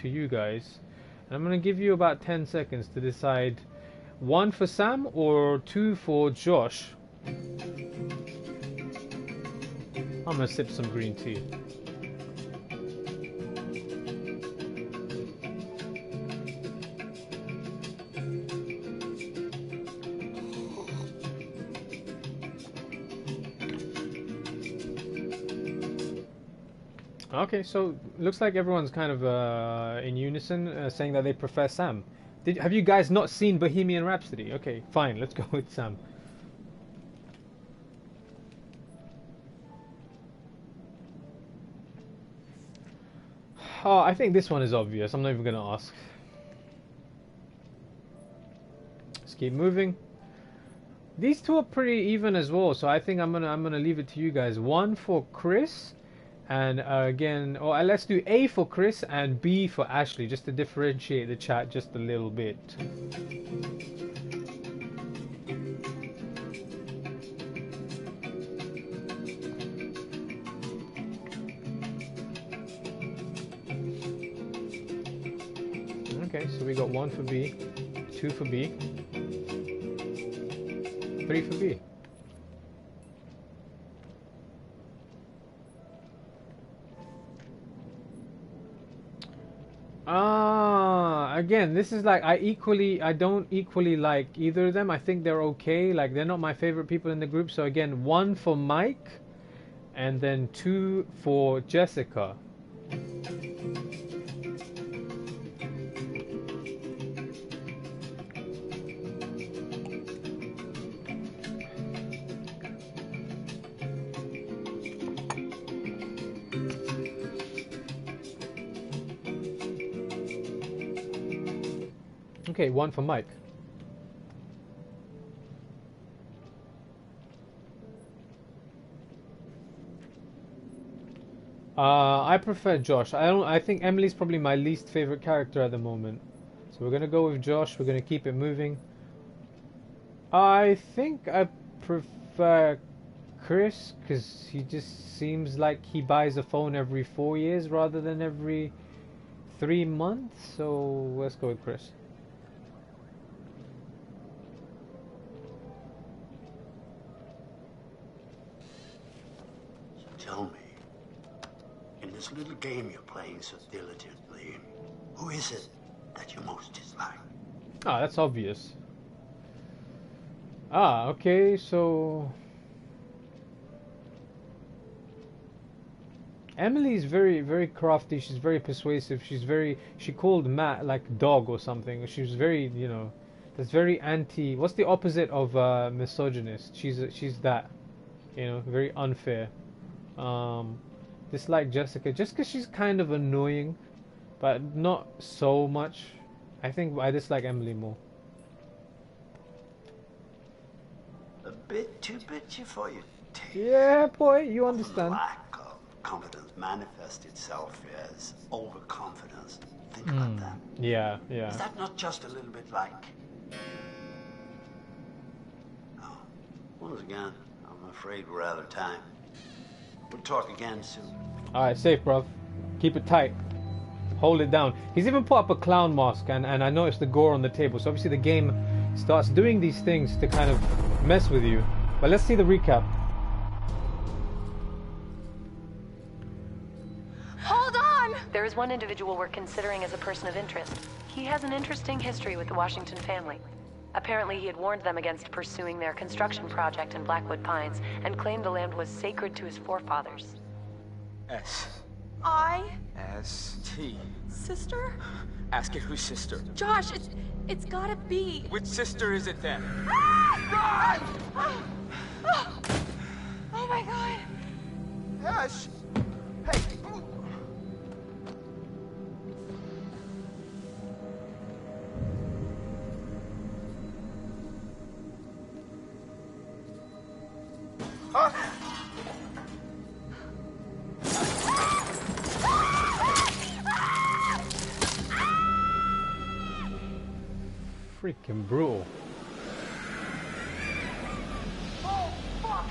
you guys. And I'm gonna give you about 10 seconds to decide 1 for Sam or 2 for Josh. I'm gonna sip some green tea. Okay, so looks like everyone's kind of in unison, saying that they prefer Sam. Have you guys not seen Bohemian Rhapsody? Okay, fine, let's go with Sam. Oh, I think this one is obvious. I'm not even gonna ask. Let's keep moving. These two are pretty even as well, so I think I'm gonna leave it to you guys. 1 for Chris, and again, let's do A for Chris and B for Ashley, just to differentiate the chat just a little bit. Okay, so we got 1 for B, 2 for B, 3 for B. Again, this is like, I don't equally like either of them. I think they're okay. Like, they're not my favorite people in the group. So again, 1 for Mike, and then 2 for Jessica. Okay, 1 for Mike. I prefer Josh. I think Emily's probably my least favorite character at the moment. So we're gonna go with Josh. We're gonna keep it moving. I think I prefer Chris because he just seems like he buys a phone every 4 years rather than every 3 months. So let's go with Chris. Tell me, in this little game you're playing so diligently, who is it that you most dislike? Ah, that's obvious. Ah, okay, so Emily's very, very crafty. She's very persuasive. She called Matt like dog or something. She was very, you know, that's very anti. What's the opposite of misogynist? She's that, you know, very unfair. Dislike Jessica just because she's kind of annoying, but not so much. I think I dislike Emily more. A bit too bitchy for you. Yeah, boy, you understand. Lack of confidence manifests itself as overconfidence. Think about that. Yeah, yeah. Is that not just a little bit like? Oh, once again, I'm afraid we're out of time. We'll talk again soon. Alright, safe, bruv. Keep it tight. Hold it down. He's even put up a clown mask, and I noticed the gore on the table. So obviously the game starts doing these things to kind of mess with you. But let's see the recap. Hold on! There is one individual we're considering as a person of interest. He has an interesting history with the Washington family. Apparently he had warned them against pursuing their construction project in Blackwood Pines and claimed the land was sacred to his forefathers. S. I... S. T. Sister? Ask it whose sister. Josh, it's gotta be. Which sister is it then? Run! Oh my god. Ash! Hey! Freaking brutal. Oh, fuck!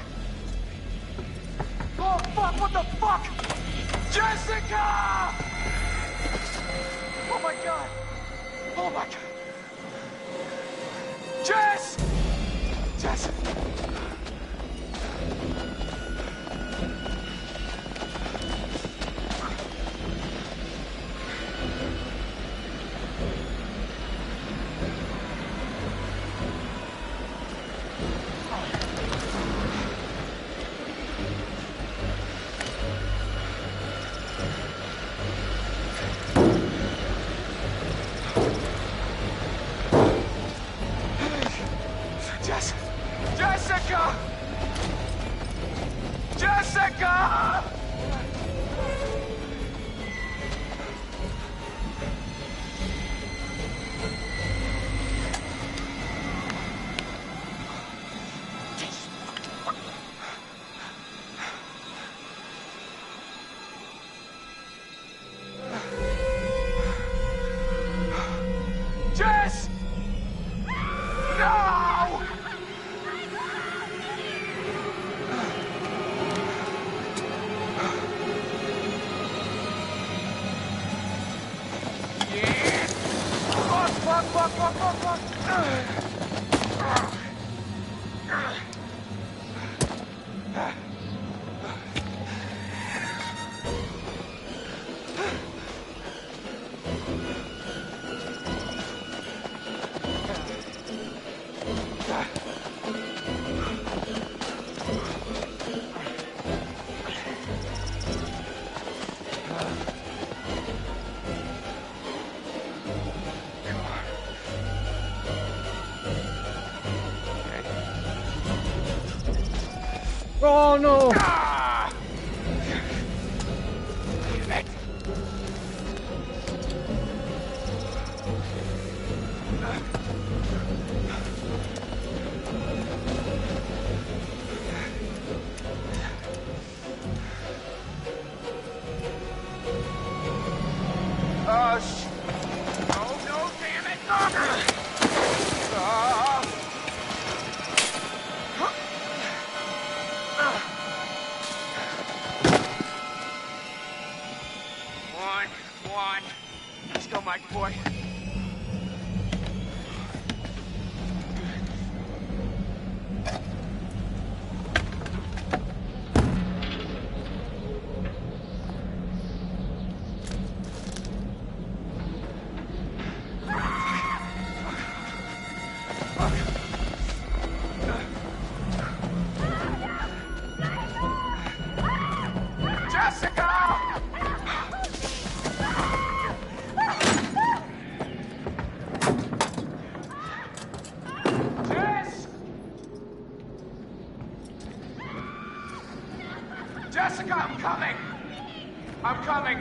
Oh, fuck! What the fuck? Jessica! Oh, my God! Oh, my God! Jess! Jess! Jessica! Jessica! Jess! No! Fuck. Oh no! Oh no, damn it! One. Let's go, Mike boy. Jessica, I'm coming! I'm coming!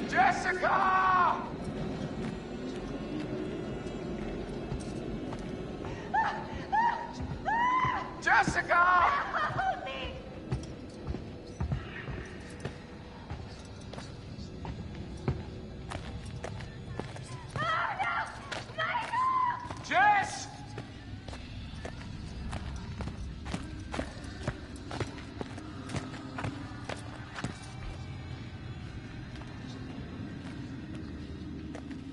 Jessica! Jessica! Help me! Jess!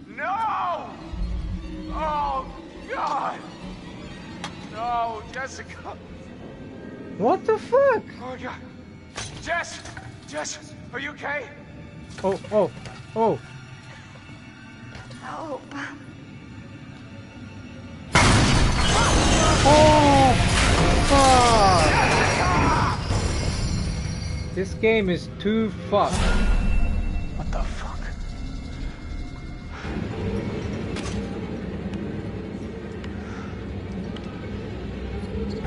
No! Oh, God! No, Jessica! What the fuck? Oh, God. Jess! Jess, are you okay? Oh, oh, oh. Help. Oh, fuck. This game is too fucked. What the fuck?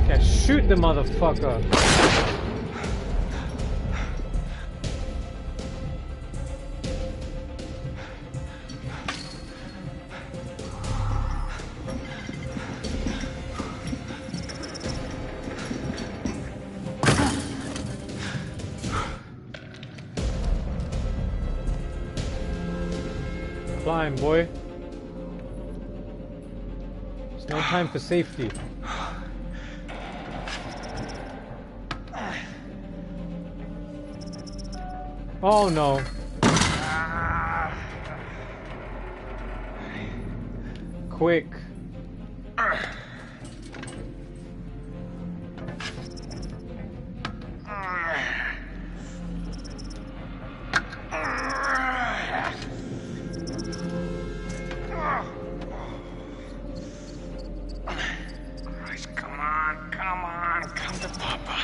Yeah, shoot the motherfucker. Climb, boy. There's no time for safety. Oh no. Quick. Christ, come on, come to Papa.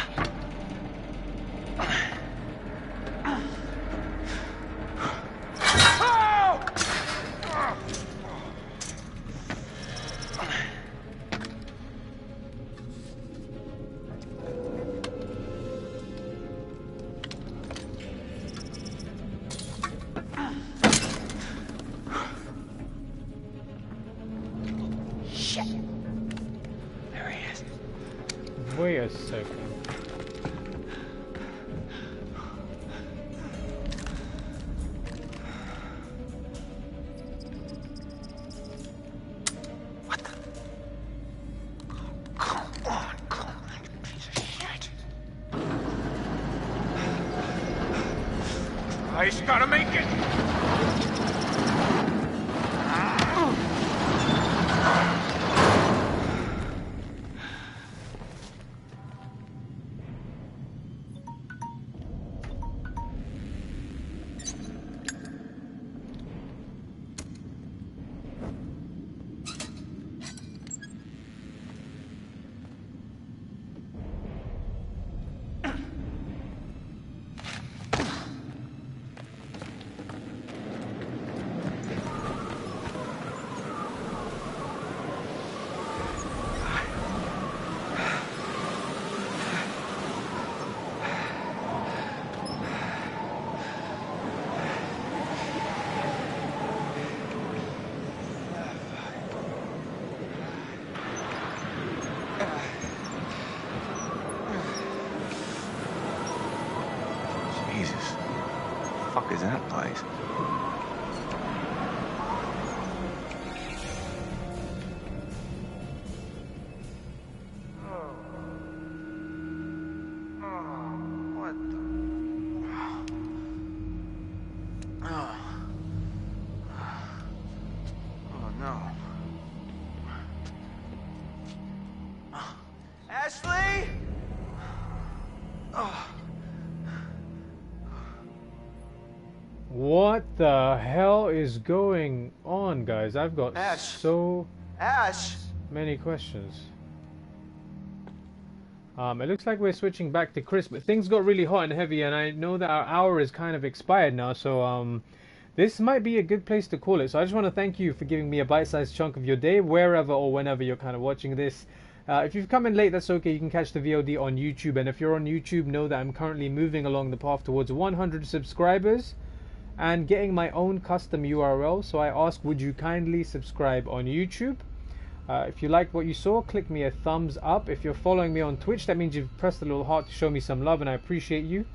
Shit. There he is. Wait a second. What the? Come on, you piece of shit. He's gotta make it. Jesus. The fuck is that place? What the? Oh no. Ashley? Oh, What the hell is going on, guys? I've got so many questions. It looks like we're switching back to Chris, but things got really hot and heavy, and I know that our hour is kind of expired now, so this might be a good place to call it. So I just want to thank you for giving me a bite-sized chunk of your day, wherever or whenever you're kind of watching this. If you've come in late, that's okay. You can catch the VOD on YouTube, and if you're on YouTube, know that I'm currently moving along the path towards 100 subscribers and getting my own custom URL. So I ask, would you kindly subscribe on YouTube? If you liked what you saw, click me a thumbs up. If you're following me on Twitch, that means you've pressed the little heart to show me some love, and I appreciate you.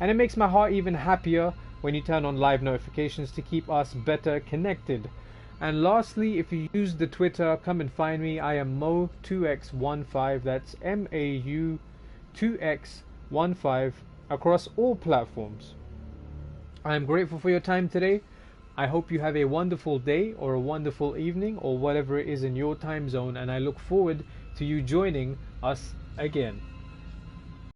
And it makes my heart even happier when you turn on live notifications to keep us better connected. And lastly, if you use the Twitter, come and find me. I am Mo2x15. That's MAU2x15 across all platforms. I am grateful for your time today. I hope you have a wonderful day or a wonderful evening or whatever it is in your time zone, and I look forward to you joining us again.